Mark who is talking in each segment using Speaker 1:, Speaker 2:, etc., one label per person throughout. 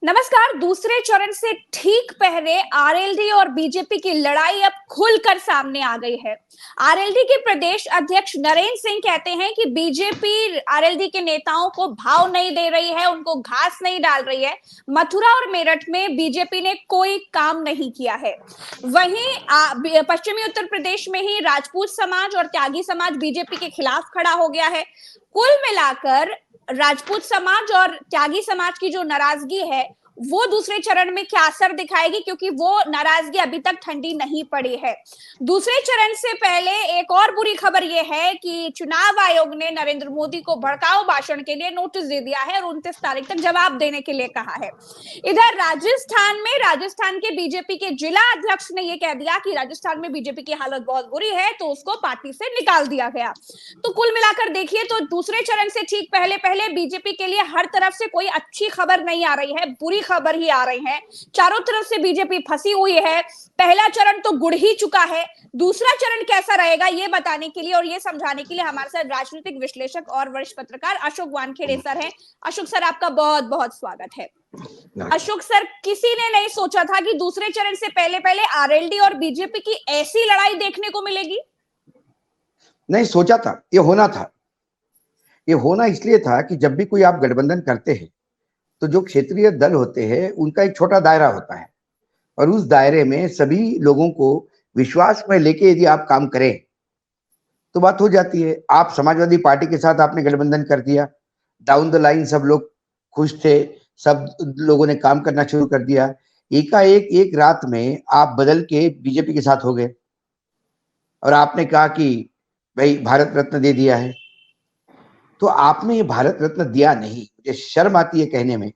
Speaker 1: नमस्कार। दूसरे चरण से ठीक पहले आरएलडी और बीजेपी की लड़ाई अब खुलकर सामने आ गई है। आरएलडी के प्रदेश अध्यक्ष नरेंद्र सिंह कहते हैं कि बीजेपी आरएलडी के नेताओं को भाव नहीं दे रही है, उनको घास नहीं डाल रही है। मथुरा और मेरठ में बीजेपी ने कोई काम नहीं किया है। वहीं पश्चिमी उत्तर प्रदेश में ही राजपूत समाज और त्यागी समाज बीजेपी के खिलाफ खड़ा हो गया है। कुल मिलाकर राजपूत समाज और त्यागी समाज की जो नाराजगी है वो दूसरे चरण में क्या असर दिखाएगी, क्योंकि वो नाराजगी अभी तक ठंडी नहीं पड़ी है। दूसरे चरण से पहले एक और बुरी खबर यह है कि चुनाव आयोग ने नरेंद्र मोदी को भड़काऊ भाषण के लिए नोटिस दे दिया है और 29 तारीख तक जवाब देने के लिए कहा है। इधर राजस्थान के बीजेपी के जिला अध्यक्ष ने यह कह दिया कि राजस्थान में बीजेपी की हालत बहुत बुरी है, तो उसको पार्टी से निकाल दिया गया। तो कुल मिलाकर देखिए तो दूसरे चरण से ठीक पहले पहले बीजेपी के लिए हर तरफ से कोई अच्छी खबर नहीं आ रही है, बुरी खबर ही आ रही है। चारों तरफ से बीजेपी फंसी हुई है। पहला चरण तो गुड़ ही चुका है, दूसरा चरण कैसा रहेगा ये बताने के लिए और ये समझाने के लिए हमारे साथ राजनीतिक विश्लेषक और वरिष्ठ पत्रकार अशोक वानखेड़े सर हैं। अशोक सर, आपका बहुत बहुत स्वागत है। अशोक सर, किसी ने नहीं सोचा था कि दूसरे चरण से पहले पहले आरएलडी और बीजेपी की ऐसी लड़ाई देखने को मिलेगी।
Speaker 2: नहीं सोचा था, ये होना था। ये होना इसलिए था कि जब भी कोई आप गठबंधन करते हैं तो जो क्षेत्रीय दल होते हैं उनका एक छोटा दायरा होता है और उस दायरे में सभी लोगों को विश्वास में लेके यदि आप काम करें तो बात हो जाती है। आप समाजवादी पार्टी के साथ आपने गठबंधन कर दिया, डाउन द लाइन सब लोग खुश थे, सब लोगों ने काम करना शुरू कर दिया। एकाएक एक रात में आप बदल के बीजेपी के साथ हो गए और आपने कहा कि भाई भारत रत्न दे दिया है। तो आपने ये भारत रत्न दिया नहीं, मुझे शर्म आती है कहने में,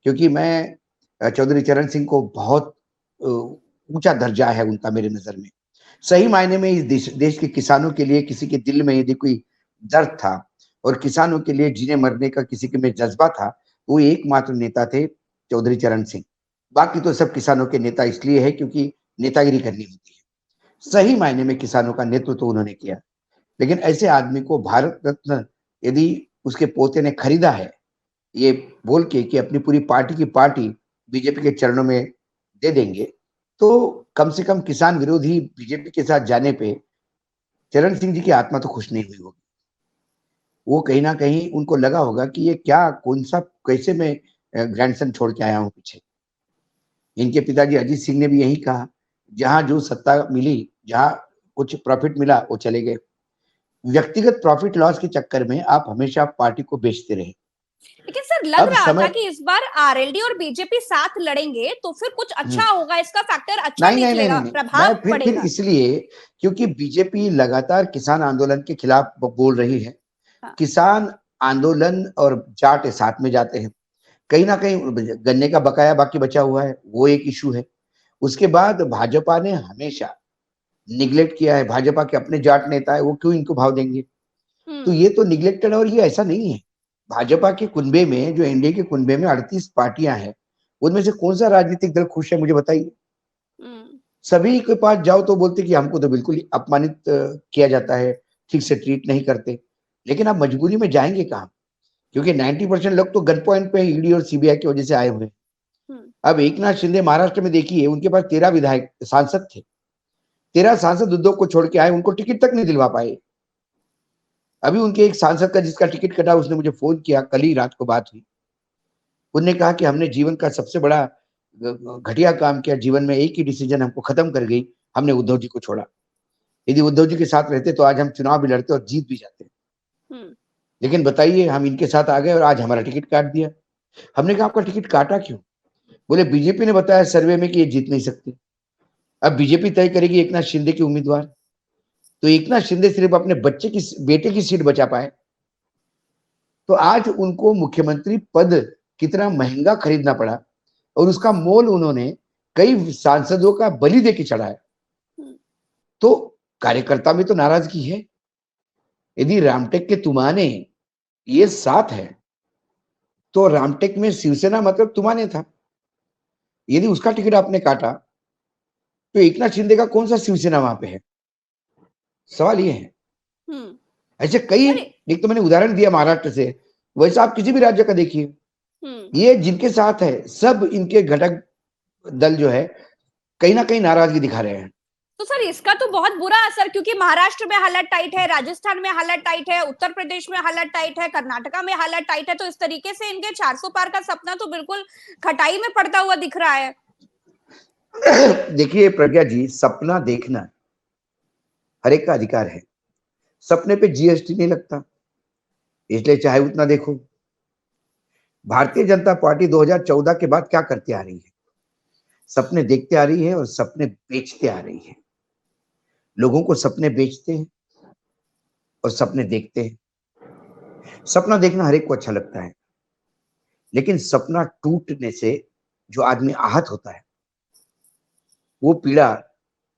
Speaker 2: क्योंकि मैं चौधरी चरण सिंह को बहुत ऊंचा दर्जा है उनका मेरे नजर में। सही मायने में इस देश के किसानों के लिए किसी के दिल में यदि कोई दर्द था और किसानों के लिए जीने मरने का किसी के में जज्बा था, वो एकमात्र नेता थे चौधरी चरण सिंह। बाकी तो सब किसानों के नेता इसलिए है क्योंकि नेतागिरी करनी होती है। सही मायने में किसानों का नेतृत्व तो उन्होंने किया, लेकिन ऐसे आदमी को भारत रत्न यदि उसके पोते ने खरीदा है ये बोल के कि अपनी पूरी पार्टी बीजेपी के चरणों में दे देंगे, तो कम से कम किसान विरोधी बीजेपी के साथ जाने पे चरण सिंह जी की आत्मा तो खुश नहीं हुई होगी। वो कहीं ना कहीं उनको लगा होगा कि ये क्या कौन सा कैसे मैं ग्रैंडसन छोड़ के आया हूँ पीछे। इनके पिताजी अजीत सिंह ने भी यही कहा, जहां जो सत्ता मिली, जहां कुछ प्रॉफिट मिला वो चले गए। व्यक्तिगत प्रॉफिट लॉस के चक्कर में आप हमेशा पार्टी को बेचते रहे।
Speaker 1: लेकिन सर लग रहा था कि इस बार आरएलडी और बीजेपी साथ लड़ेंगे तो फिर कुछ अच्छा होगा, इसका फैक्टर अच्छा निकलेगा, प्रभाव पड़ेगा।
Speaker 2: इसलिए क्योंकि बीजेपी लगातार किसान आंदोलन के खिलाफ बोल रही है। हाँ। किसान आंदोलन और जाट साथ में जाते हैं, कहीं ना कहीं गन्ने का बकाया बाकी बचा हुआ है, वो एक इशू है। उसके बाद भाजपा ने हमेशा निग्लेक्ट किया है, भाजपा के अपने जाट नेता है, वो क्यों इनको भाव देंगे। तो ये तो निग्लेक्टेड, और ये ऐसा नहीं है। भाजपा के कुनबे में, जो एनडीए के कुनबे में 38 पार्टियां हैं, उनमें से कौन सा राजनीतिक दल खुश है मुझे बताइए। सभी के पास जाओ तो बोलते कि हमको तो बिल्कुल अपमानित किया जाता है, ठीक से ट्रीट नहीं करते। लेकिन आप मजबूरी में जाएंगे कहाँ, क्योंकि 90% लोग तो गन पॉइंट पे ईडी और सीबीआई की वजह से आए हुए हैं। अब एकनाथ शिंदे महाराष्ट्र में देखिए, उनके पास 13 विधायक सांसद थे, 13 सांसद उद्धव को छोड़ के आए, उनको टिकट तक नहीं दिलवा पाए। अभी उनके एक सांसद का जिसका टिकट कटा, उसने मुझे फोन किया, कल ही रात को बात हुई। उन्होंने कहा कि हमने जीवन का सबसे बड़ा घटिया काम किया, जीवन में एक ही डिसीजन हमको खत्म कर गई, हमने उद्धव जी को छोड़ा। यदि उद्धव जी के साथ रहते तो आज हम चुनाव भी लड़ते और जीत भी जाते। लेकिन बताइए, हम इनके साथ आ गए और आज हमारा टिकट काट दिया। हमने कहा आपका टिकट काटा क्यों? बोले बीजेपी ने बताया सर्वे में कि ये जीत नहीं सकती। अब बीजेपी तय करेगी एकनाथ शिंदे की उम्मीदवार, तो एकनाथ शिंदे सिर्फ अपने बेटे की सीट बचा पाए। तो आज उनको मुख्यमंत्री पद कितना महंगा खरीदना पड़ा और उसका मोल उन्होंने कई सांसदों का बलि देके चढ़ाया। तो कार्यकर्ता में तो नाराजगी है। यदि रामटेक के तुमाने ये साथ है तो रामटेक में शिवसेना मतलब तुमाने था। यदि उसका टिकट आपने काटा तो एकनाथ शिंदे का कौन सा शिवसेना वहां पे है? सवाल ये है। ऐसे कई, एक तो मैंने उदाहरण दिया महाराष्ट्र से, वैसे आप किसी भी राज्य का देखिए, ये जिनके साथ है सब इनके घटक दल जो है कहीं ना कहीं नाराजगी दिखा रहे हैं।
Speaker 1: तो सर इसका तो बहुत बुरा असर, क्योंकि महाराष्ट्र में हालत टाइट है, राजस्थान में हालत टाइट है, उत्तर प्रदेश में हालत टाइट है, कर्नाटका में हालत टाइट है, तो इस तरीके से इनके 400 पार का सपना तो बिल्कुल खटाई में पड़ता हुआ दिख रहा है।
Speaker 2: देखिए प्रज्ञा जी, सपना देखना हर एक का अधिकार है। सपने पे जीएसटी नहीं लगता, इसलिए चाहे उतना देखो। भारतीय जनता पार्टी 2014 के बाद क्या करती आ रही है? सपने देखते आ रही है और सपने बेचते आ रही है। लोगों को सपने बेचते हैं और सपने देखते हैं। सपना देखना हर एक को अच्छा लगता है, लेकिन सपना टूटने से जो आदमी आहत होता है वो पीड़ा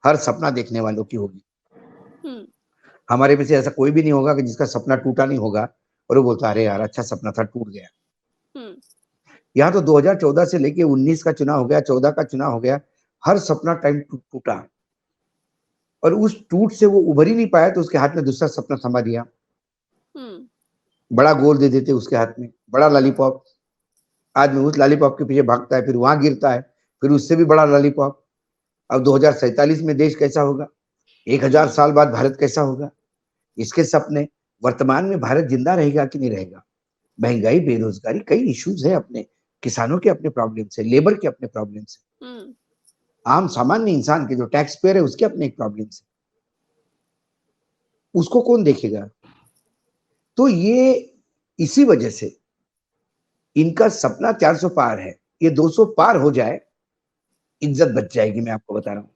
Speaker 2: हर सपना देखने वालों की होगी। हमारे में से ऐसा कोई भी नहीं होगा कि जिसका सपना टूटा नहीं होगा और वो बोलता अरे यार अच्छा सपना था, टूट गया। यहाँ तो 2014 से लेके 19 का चुनाव हो गया, 14 का चुनाव हो गया, हर सपना टाइम टूटा और उस टूट से वो उभर ही नहीं पाया तो उसके हाथ में दूसरा सपना थमा दिया। बड़ा गोल दे देते उसके हाथ में, बड़ा लॉलीपॉप। आदमी उस लॉलीपॉप के पीछे भागता है, फिर वहां गिरता है, फिर उससे भी बड़ा लॉलीपॉप। अब 2047 में देश कैसा होगा? 1000 साल बाद भारत कैसा होगा? इसके सपने। वर्तमान में भारत जिंदा रहेगा कि नहीं रहेगा? महंगाई, बेरोजगारी, कई इश्यूज है अपने, किसानों के अपने प्रॉब्लम्स है, लेबर के अपने प्रॉब्लम्स है, आम सामान्य इंसान के जो टैक्स पेयर है उसके अपने प्रॉब्लम्स है। उसको कौन देखेगा? तो ये इसी वजह से इनका सपना 400 पार है। ये 200 पार हो जाए, इज्जत बच जाएगी, मैं आपको बता रहा हूँ।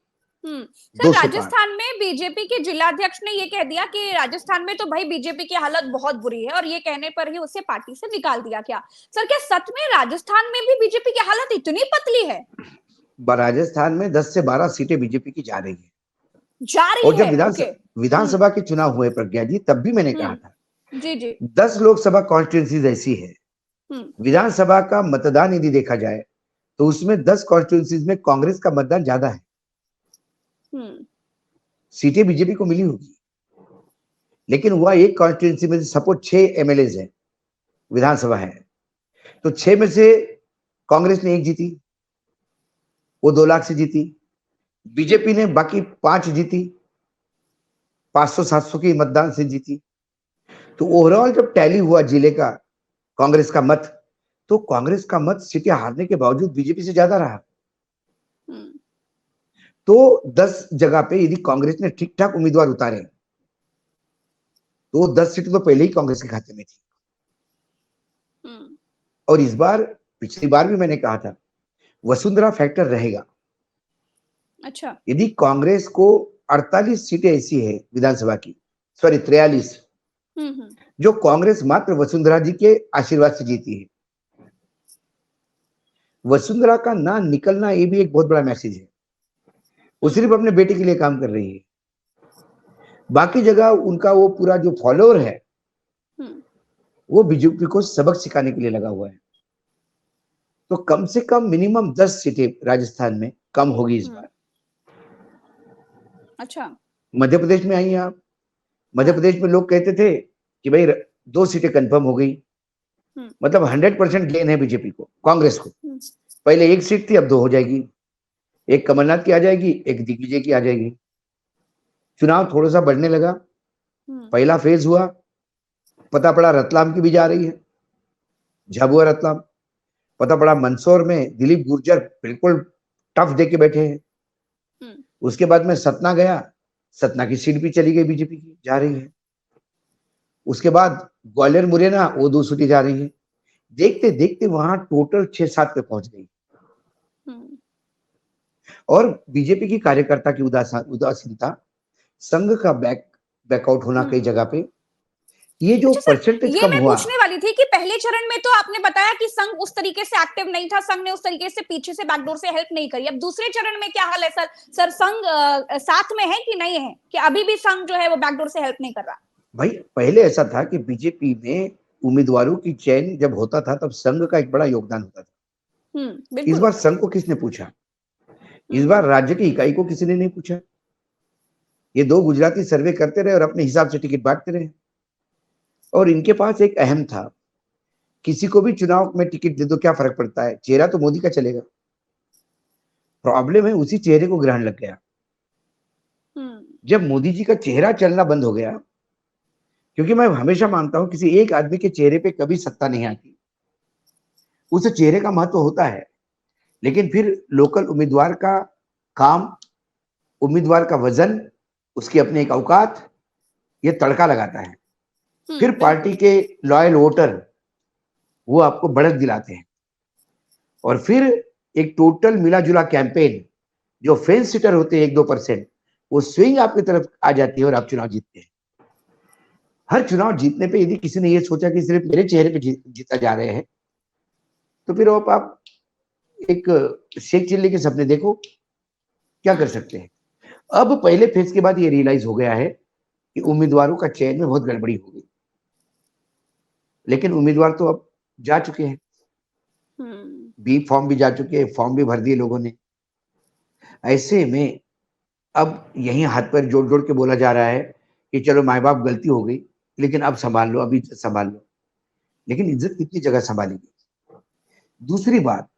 Speaker 1: सर राजस्थान में बीजेपी के जिलाध्यक्ष ने ये कह दिया कि राजस्थान में तो भाई बीजेपी की हालत बहुत बुरी है, और ये कहने पर ही उसे पार्टी से निकाल दिया गया। सर क्या सच में राजस्थान में भी बीजेपी की हालत इतनी पतली है?
Speaker 2: राजस्थान में 10 से 12 सीटें बीजेपी की जा रही है।
Speaker 1: और
Speaker 2: जब विधानसभा के चुनाव हुए प्रज्ञा जी, तब भी मैंने कहा था
Speaker 1: जी जी
Speaker 2: 10 लोकसभा कॉन्स्टिट्यूंसीज ऐसी है, विधानसभा का मतदान यदि देखा जाए तो उसमें 10 कॉन्स्टिट्यूंसीज में कांग्रेस का मतदान ज्यादा है। सीटें बीजेपी को मिली होगी, लेकिन हुआ एक कॉन्स्टिट्यूंसी में सपोज 6 एमएलए है, विधानसभा है, तो 6 में से कांग्रेस ने 1 जीती, वो 2 लाख से जीती। बीजेपी ने बाकी 5 जीती, 500-700 के मतदान से जीती। तो ओवरऑल जब टैली हुआ जिले का कांग्रेस का मत, तो कांग्रेस का मत सीटें हारने के बावजूद बीजेपी से ज्यादा रहा। तो 10 जगह पे यदि कांग्रेस ने ठीक ठाक उम्मीदवार उतारे तो 10 सीटें तो पहले ही कांग्रेस के खाते में थी। और इस बार, पिछली बार भी मैंने कहा था, वसुंधरा फैक्टर रहेगा।
Speaker 1: अच्छा,
Speaker 2: यदि कांग्रेस को 48 सीटें ऐसी है विधानसभा की, सॉरी 43, जो कांग्रेस मात्र वसुंधरा जी के आशीर्वाद से जीती है। वसुंधरा का ना निकलना ये भी एक बहुत बड़ा मैसेज है। वो सिर्फ अपने बेटे के लिए काम कर रही है, बाकी जगह उनका वो पूरा जो फॉलोअर है वो बीजेपी को सबक सिखाने के लिए लगा हुआ है। तो कम से कम मिनिमम 10 सीटें राजस्थान में कम होगी इस बार।
Speaker 1: अच्छा,
Speaker 2: मध्य प्रदेश में आई आप, मध्य प्रदेश में लोग कहते थे कि भाई 2 सीटें कंफर्म हो गई, मतलब 100% गेन है बीजेपी को, कांग्रेस को। पहले 1 सीट थी, अब 2 हो जाएगी, एक कमलनाथ की आ जाएगी, एक दिग्विजय की आ जाएगी। चुनाव थोड़ा सा बढ़ने लगा, पहला फेज हुआ, पता पड़ा रतलाम की भी जा रही है, झाबुआ रतलाम। पता पड़ा मंदसौर में दिलीप गुर्जर बिल्कुल टफ दे के बैठे हैं। उसके बाद में सतना गया, सतना की सीट भी चली गई, बीजेपी की जा रही है। उसके बाद ग्वालियर मुरैना, वो 2 सीटें जा रही है। देखते देखते वहां टोटल 6-7 पे पहुंच गई। और बीजेपी की कार्यकर्ता की उदासीनता, संघ का बैकआउट होना कई जगह पे, ये जो परसेंटेज कम
Speaker 1: मैं
Speaker 2: हुआ।
Speaker 1: पूछने वाली थी कि पहले चरण में तो आपने बताया कि संघ उस तरीके से एक्टिव नहीं था, संघ ने उस तरीके से पीछे से बैकडोर से हेल्प नहीं करी। अब दूसरे चरण में क्या हाल है सर? सर संघ साथ में है कि नहीं है, कि अभी भी संघ जो है वो बैकडोर से हेल्प नहीं कर रहा?
Speaker 2: भाई पहले ऐसा था कि बीजेपी में उम्मीदवारों की चयन जब होता था तब संघ का एक बड़ा योगदान होता था। इस बार संघ को किसने पूछा? इस बार राज्य की इकाई को किसी ने नहीं पूछा। ये 2 गुजराती सर्वे करते रहे और अपने हिसाब से टिकट बांटते रहे। और इनके पास एक अहम था किसी को भी चुनाव में टिकट दे दो, क्या फर्क पड़ता है, चेहरा तो मोदी का चलेगा। प्रॉब्लम है उसी चेहरे को ग्रहण लग गया। जब मोदी जी का चेहरा चलना बंद हो गया, क्योंकि मैं हमेशा मानता हूं किसी एक आदमी के चेहरे पे कभी सत्ता नहीं आती, उस चेहरे का महत्व होता है, लेकिन फिर लोकल उम्मीदवार का काम, उम्मीदवार का वजन, उसकी अपनी एक औकात, ये तड़का लगाता है। फिर पार्टी के लॉयल वोटर वो आपको बढ़त दिलाते हैं, और फिर एक टोटल मिला जुला कैंपेन, जो फेंस सीटर होते हैं 1-2%, वो स्विंग आपकी तरफ आ जाती है और आप चुनाव जीतते हैं। हर चुनाव जीतने पे यदि किसी ने ये सोचा कि सिर्फ मेरे चेहरे पे जीता जा रहे हैं, तो फिर आप एक शेख चिल्ली के सपने देखो, क्या कर सकते हैं। अब पहले फेज के बाद ये रियलाइज हो गया है कि उम्मीदवारों का चयन में बहुत गड़बड़ी हो गई, लेकिन उम्मीदवार तो अब जा चुके हैं, बी फॉर्म भी जा चुके हैं, फॉर्म भी भर दिए लोगों ने। ऐसे में अब यही हाथ पैर जोड़ जोड़ के बोला जा रहा है कि चलो माए बाप गलती हो गई, लेकिन अब संभाल लो, अभी संभाल लो। लेकिन इज्जत कितनी जगह संभालेगी। दूसरी बात,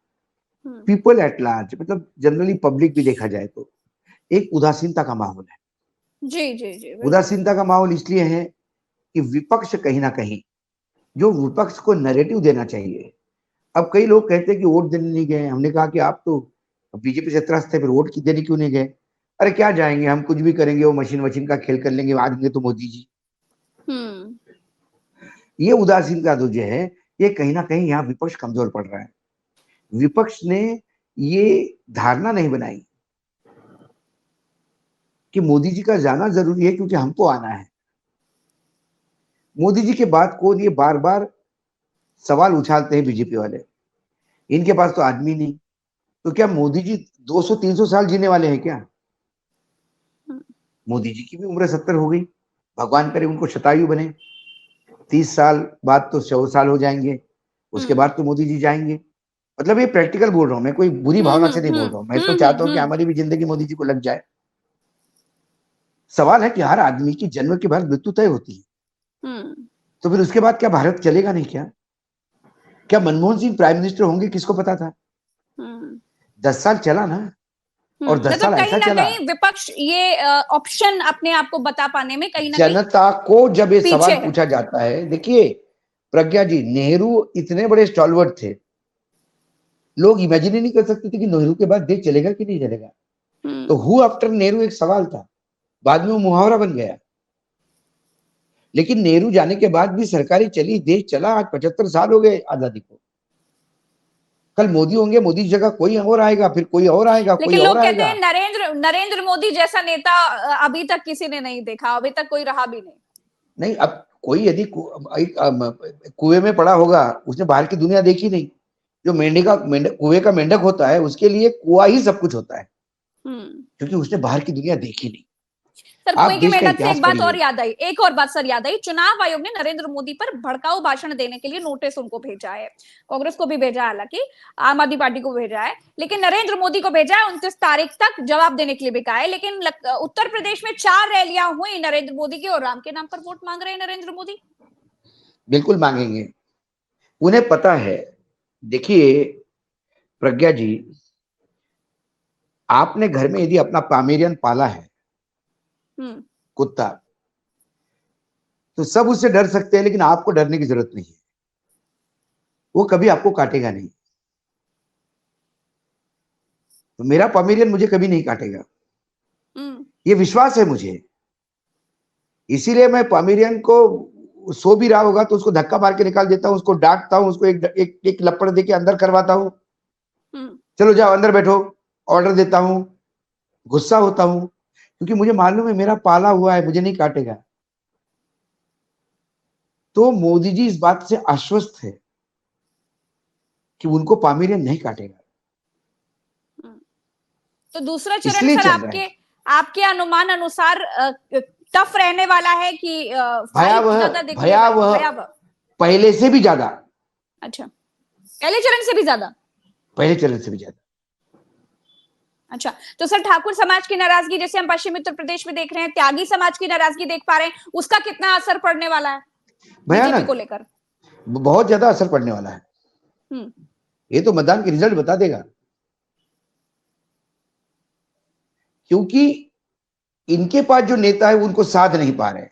Speaker 2: पीपल एट लार्ज, मतलब जनरली पब्लिक भी देखा जाए तो एक उदासीनता का माहौल है।
Speaker 1: जी जी जी,
Speaker 2: उदासीनता का माहौल इसलिए है कि विपक्ष कहीं ना कहीं, जो विपक्ष को नैरेटिव देना चाहिए, अब कई लोग कहते हैं कि वोट देने नहीं गए। हमने कहा कि आप तो बीजेपी से त्रस्त है, फिर वोट देने क्यों नहीं गए? अरे क्या जाएंगे, हम कुछ भी करेंगे, वो मशीन का खेल कर लेंगे, आएंगे तो मोदी जी। ये उदासीनता जो है, ये कहीं ना कहीं यहाँ विपक्ष कमजोर पड़ रहा है। विपक्ष ने ये धारणा नहीं बनाई कि मोदी जी का जाना जरूरी है, क्योंकि हमको आना है। मोदी जी के बाद को ये बार बार सवाल उछालते हैं बीजेपी वाले, इनके पास तो आदमी नहीं, तो क्या मोदी जी 200-300 साल जीने वाले हैं क्या? मोदी जी की भी उम्र 70 हो गई, भगवान करे उनको शतायु बने, 30 साल बाद तो 100 साल हो जाएंगे, उसके बाद तो मोदी जी जाएंगे। मतलब ये प्रैक्टिकल बोल रहा हूं मैं, कोई बुरी भावना से नहीं बोल रहा हूं। मैं तो चाहता हूं कि हमारी भी जिंदगी मोदी जी को लग जाए। सवाल है कि हर आदमी की जन्म के बाद मृत्यु तय होती है, तो फिर उसके बाद क्या भारत चलेगा नहीं क्या? क्या मनमोहन सिंह प्राइम मिनिस्टर होंगे, किसको पता था? 10 साल चला ना, और 10 साल ऐसा चला।
Speaker 1: कहीं विपक्ष ये ऑप्शन अपने आप को बता पाने में कहीं ना कहीं
Speaker 2: जनता को जब ये सवाल पूछा जाता है, देखिए प्रज्ञा जी, नेहरू इतने बड़े स्टॉलवर्ट थे, लोग इमेजिन ही नहीं कर सकते थे कि नेहरू के बाद देश चलेगा कि नहीं चलेगा। तो हु आफ्टर नेहरू एक सवाल था, बाद में वो मुहावरा बन गया। लेकिन नेहरू जाने के बाद भी सरकारी चली, देश चला। आज 75 साल हो गए आजादी को। कल मोदी होंगे, मोदी की जगह कोई और आएगा, फिर कोई और आएगा, कोई और आएगा।
Speaker 1: लेकिन लोग कहते हैं नरेंद्र मोदी जैसा नेता अभी तक किसी ने नहीं देखा, अभी तक कोई रहा भी नहीं।
Speaker 2: अब कोई यदि कुएं में पड़ा होगा, उसने बाहर की दुनिया देखी नहीं। जो कुएं का मेंढक होता है, उसके लिए कुआं ही सब कुछ होता है, क्योंकि उसने बाहर की दुनिया देखी नहीं।
Speaker 1: सर, कुएं के मेंढक से एक बात और याद आई, एक और बात सर याद आई। चुनाव आयोग ने नरेंद्र मोदी पर भड़काऊ भाषण देने के लिए नोटिस उनको भेजा है, कांग्रेस को भी भेजा है, हालांकि आम आदमी पार्टी को भेजा है, लेकिन नरेंद्र मोदी को भेजा है। 29 तारीख तक जवाब देने के लिए भी कहा है। लेकिन उत्तर प्रदेश में 4 रैलियां हुई नरेंद्र मोदी की, और राम के नाम पर वोट मांग रहे हैं नरेंद्र मोदी।
Speaker 2: बिल्कुल मांगेंगे, उन्हें पता है। देखिए प्रज्ञा जी, आपने घर में यदि अपना पामेरियन पाला है, कुत्ता, तो सब उससे डर सकते हैं, लेकिन आपको डरने की जरूरत नहीं है। वो कभी आपको काटेगा नहीं। तो मेरा पामेरियन मुझे कभी नहीं काटेगा, ये विश्वास है मुझे। इसीलिए मैं पामेरियन को सो भी रहा होगा तो उसको धक्का मार के निकाल देता हूं, उसको डांटता हूं, उसको एक लपड़ दे के अंदर करवाता हूं, चलो जाओ अंदर बैठो, ऑर्डर देता हूं, गुस्सा होता हूं, क्योंकि मुझे मालूम है मेरा पाला हुआ है, मुझे नहीं काटेगा। तो मोदी जी इस बात से आश्वस्त है कि उनको पामेरियन नहीं काटेगा।
Speaker 1: तो दूसरा चरण सर आपके अनुमान अनुसार टफ रहने वाला है कि
Speaker 2: भयावह पहले से भी ज्यादा?
Speaker 1: अच्छा, पहले चरण से भी ज्यादा?
Speaker 2: पहले चरण से भी ज्यादा।
Speaker 1: अच्छा, तो सर ठाकुर समाज की नाराजगी, जैसे हम पश्चिमी उत्तर प्रदेश में देख रहे हैं, त्यागी समाज की नाराजगी देख पा रहे हैं, उसका कितना असर पड़ने वाला है बीजेपी को लेकर?
Speaker 2: बहुत ज्यादा असर पड़ने वाला है। ये तो मतदान के रिजल्ट बता देगा, क्योंकि इनके पास जो नेता है उनको साध नहीं पा रहे।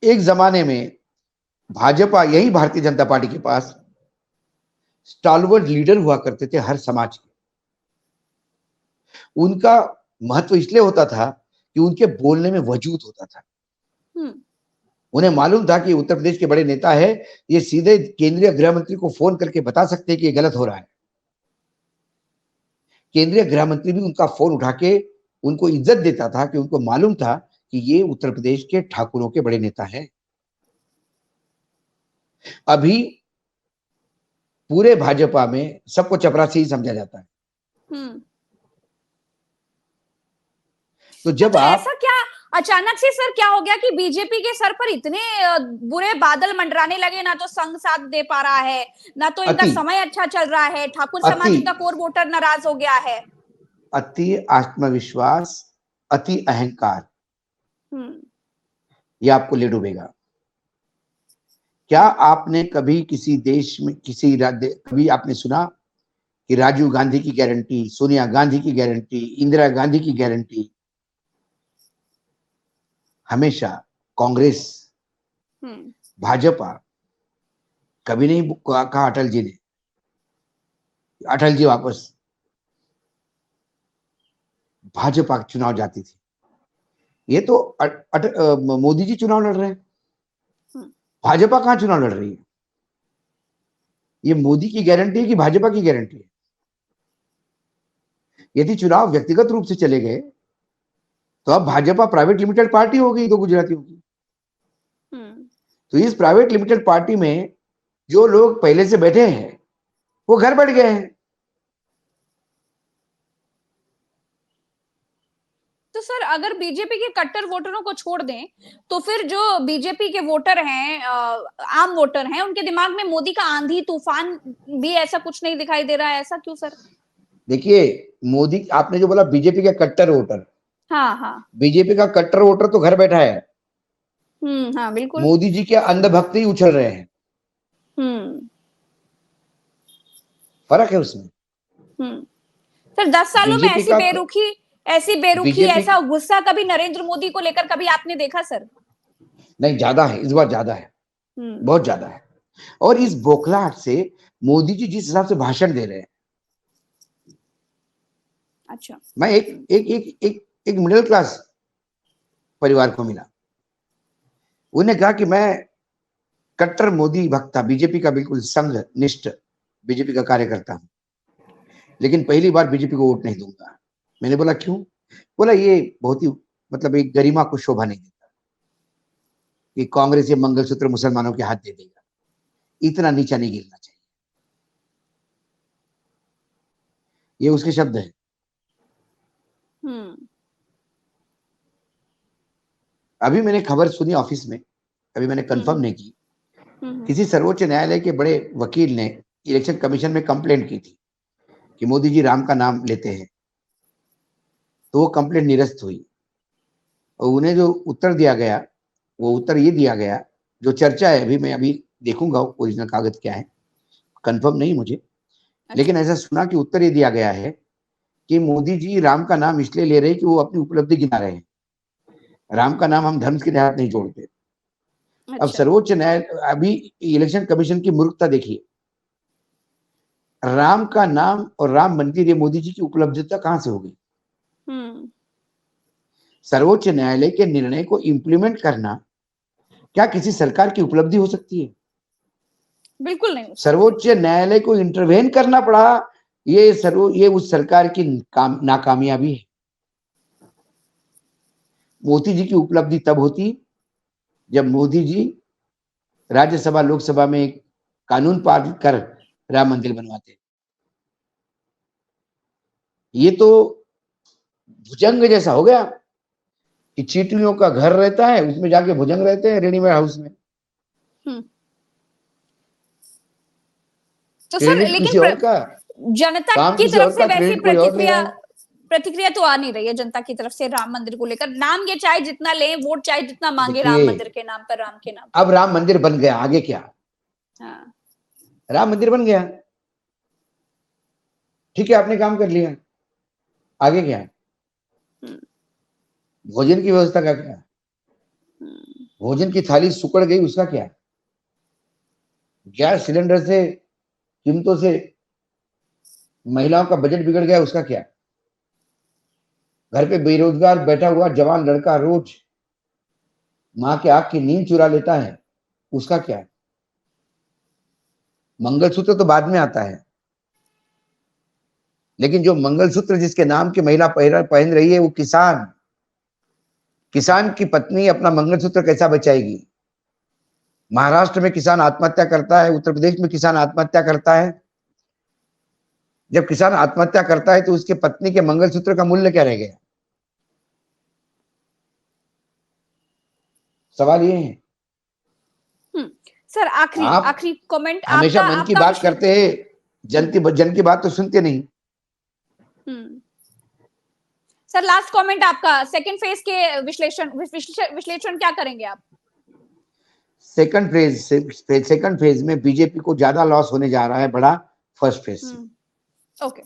Speaker 2: एक जमाने में भाजपा, यही भारतीय जनता पार्टी के पास स्टालवर्ड लीडर हुआ करते थे हर समाज के। उनका महत्व इसलिए होता था कि उनके बोलने में वजूद होता था। उन्हें मालूम था कि उत्तर प्रदेश के बड़े नेता है, ये सीधे केंद्रीय गृह मंत्री को फोन करके बता सकते हैं कि ये गलत हो रहा है। केंद्रीय गृह मंत्री भी उनका फोन उठा के उनको इज्जत देता था, कि उनको मालूम था कि ये उत्तर प्रदेश के ठाकुरों के बड़े नेता हैं। अभी पूरे भाजपा में सबको चपरासी ही समझा जाता है। तो जब आप
Speaker 1: ऐसा क्या अचानक से सर क्या हो गया कि बीजेपी के सर पर इतने बुरे बादल मंडराने लगे? ना तो संघ साथ दे पा रहा है, ना तो इनका समय अच्छा चल रहा है, ठाकुर समाज का कोर वोटर नाराज हो गया है।
Speaker 2: अति आत्मविश्वास, अति अहंकार, ये आपको ले डूबेगा। क्या आपने कभी किसी देश में कभी आपने सुना कि राजीव गांधी की गारंटी, सोनिया गांधी की गारंटी, इंदिरा गांधी की गारंटी? हमेशा कांग्रेस, भाजपा, कभी नहीं कहा अटल जी ने, अटल जी वापस। भाजपा चुनाव जाती थी। ये तो मोदी जी चुनाव लड़ रहे हैं, भाजपा कहां चुनाव लड़ रही है? ये मोदी की गारंटी है कि भाजपा की गारंटी है? यदि चुनाव व्यक्तिगत रूप से चले गए तो अब भाजपा प्राइवेट लिमिटेड पार्टी हो गई दो गुजरातियों की। तो इस प्राइवेट लिमिटेड पार्टी में जो लोग पहले से बैठे हैं वो घर बैठ गए हैं।
Speaker 1: तो सर अगर बीजेपी के कट्टर वोटरों को छोड़ दें तो फिर जो बीजेपी के वोटर हैं, आम वोटर हैं, उनके दिमाग में मोदी का आंधी तूफान भी ऐसा कुछ नहीं दिखाई दे रहा है? ऐसा क्यों सर?
Speaker 2: देखिए, मोदी, आपने जो बोला बीजेपी का कट्टर वोटर,
Speaker 1: हाँ,
Speaker 2: बीजेपी का कट्टर वोटर तो घर बैठा है।
Speaker 1: हाँ बिल्कुल।
Speaker 2: मोदी जी के अंधभक्त ही उछल रहे हैं। फर्क है उसमें।
Speaker 1: सर 10 सालों में ऐसी बेरुखी, ऐसा गुस्सा कभी नरेंद्र मोदी को लेकर कभी आपने देखा सर?
Speaker 2: नहीं, ज्यादा है, इस बार ज्यादा है, बहुत ज्यादा है। और इस बौखलाहट से मोदी जी जिस हिसाब से भाषण दे रहे हैं,
Speaker 1: अच्छा,
Speaker 2: मैं एक मिडिल क्लास परिवार को मिला, उन्हें कहा कि मैं कट्टर मोदी भक्त था, बीजेपी का बिल्कुल संघ निष्ठ बीजेपी का कार्यकर्ता हूं, लेकिन पहली बार बीजेपी को वोट नहीं दूंगा। मैंने बोला क्यों? बोला ये बहुत ही मतलब एक गरिमा को शोभा नहीं देता कि कांग्रेस ये मंगलसूत्र मुसलमानों के हाथ दे देगा, इतना नीचा नहीं गिरना चाहिए। ये उसके शब्द हैं। अभी मैंने खबर सुनी ऑफिस में, अभी मैंने कंफर्म नहीं की, किसी सर्वोच्च न्यायालय के बड़े वकील ने इलेक्शन कमीशन में कंप्लेंट की थी कि मोदी जी राम का नाम लेते हैं, तो वो कंप्लेंट निरस्त हुई और उन्हें जो उत्तर दिया गया, वो उत्तर ये दिया गया, जो चर्चा है, अभी मैं देखूंगा ओरिजिनल कागज क्या है, कंफर्म नहीं मुझे, लेकिन ऐसा सुना कि उत्तर ये दिया गया है कि मोदी जी राम का नाम इसलिए ले रहे हैं कि वो अपनी उपलब्धि गिना रहे हैं। राम का नाम हम धर्म के लिहाज नहीं जोड़ते। अच्छा। अब सर्वोच्च न्यायालय, अभी इलेक्शन कमीशन की मूर्खता देखिए, राम का नाम और राम मंदिर ये मोदी जी की उपलब्धिता कहां से हो गई? सर्वोच्च न्यायालय के निर्णय को इंप्लीमेंट करना क्या किसी सरकार की उपलब्धि हो सकती है?
Speaker 1: बिल्कुल नहीं।
Speaker 2: सर्वोच्च न्यायालय को इंटरवेन करना पड़ा, ये उस सरकार की नाकामयाबी है। मोदी जी की उपलब्धि तब होती जब मोदी जी राज्यसभा लोकसभा में एक कानून पारित कर राम मंदिर बनवाते। ये तो भुजंग जैसा हो गया कि चींटियों का घर रहता है, उसमें जाके भुजंग रहते हैं रेडीमेड हाउस में।
Speaker 1: तो सर लेकिन जनता की तरफ से वैसी प्रतिक्रिया प्रतिक्रिया तो आ नहीं रही है जनता की तरफ से राम मंदिर को लेकर। नाम ये चाहे जितना ले, वोट चाहे जितना मांगे राम
Speaker 2: देखिए,
Speaker 1: मंदिर के नाम पर, राम के नाम
Speaker 2: अब राम मंदिर बन गया, आगे क्या?
Speaker 1: पर। हाँ।
Speaker 2: राम मंदिर बन गया, ठीक है, आपने काम कर लिया, आगे क्या? भोजन की व्यवस्था का क्या? भोजन की थाली सुकड़ गई, उसका क्या? गैस सिलेंडर से, कीमतों से महिलाओं का बजट बिगड़ गया, उसका क्या? घर पे बेरोजगार बैठा हुआ जवान लड़का रोज मां के आंख की नींद चुरा लेता है, उसका क्या? मंगलसूत्र तो बाद में आता है, लेकिन जो मंगलसूत्र जिसके नाम की महिला पहन रही है, वो किसान की पत्नी अपना मंगलसूत्र कैसा बचाएगी? महाराष्ट्र में किसान आत्महत्या करता है, उत्तर प्रदेश में किसान आत्महत्या करता है। जब किसान आत्महत्या करता है तो उसके पत्नी के मंगलसूत्र का मूल्य क्या रह गया? सवाल ये है।
Speaker 1: सर आखिरी कमेंट
Speaker 2: हमेशा मन की बात करते हैं, जन की बात तो सुनते नहीं।
Speaker 1: सर लास्ट कमेंट आपका, सेकंड फेज के विश्लेषण क्या करेंगे आप?
Speaker 2: सेकंड फेज में बीजेपी को ज्यादा लॉस होने जा रहा है बड़ा फर्स्ट फेज से।
Speaker 1: ओके।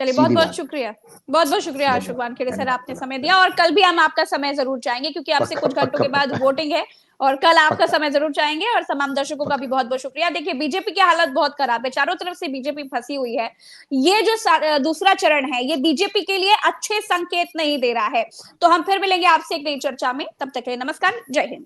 Speaker 1: चलिए, बहुत बहुत शुक्रिया अशोक वानखेड़े सर, आपने समय दिया। और कल भी हम आपका समय जरूर चाहेंगे, क्योंकि आपसे कुछ घंटों के बाद वोटिंग है, और कल आपका समय जरूर चाहेंगे। और तमाम दर्शकों का भी बहुत बहुत शुक्रिया। देखिए, बीजेपी की हालत बहुत खराब है, चारों तरफ से बीजेपी फंसी हुई है। ये जो दूसरा चरण है, ये बीजेपी के लिए अच्छे संकेत नहीं दे रहा है। तो हम फिर मिलेंगे आपसे एक नई चर्चा में, तब तक के लिए नमस्कार, जय हिंद।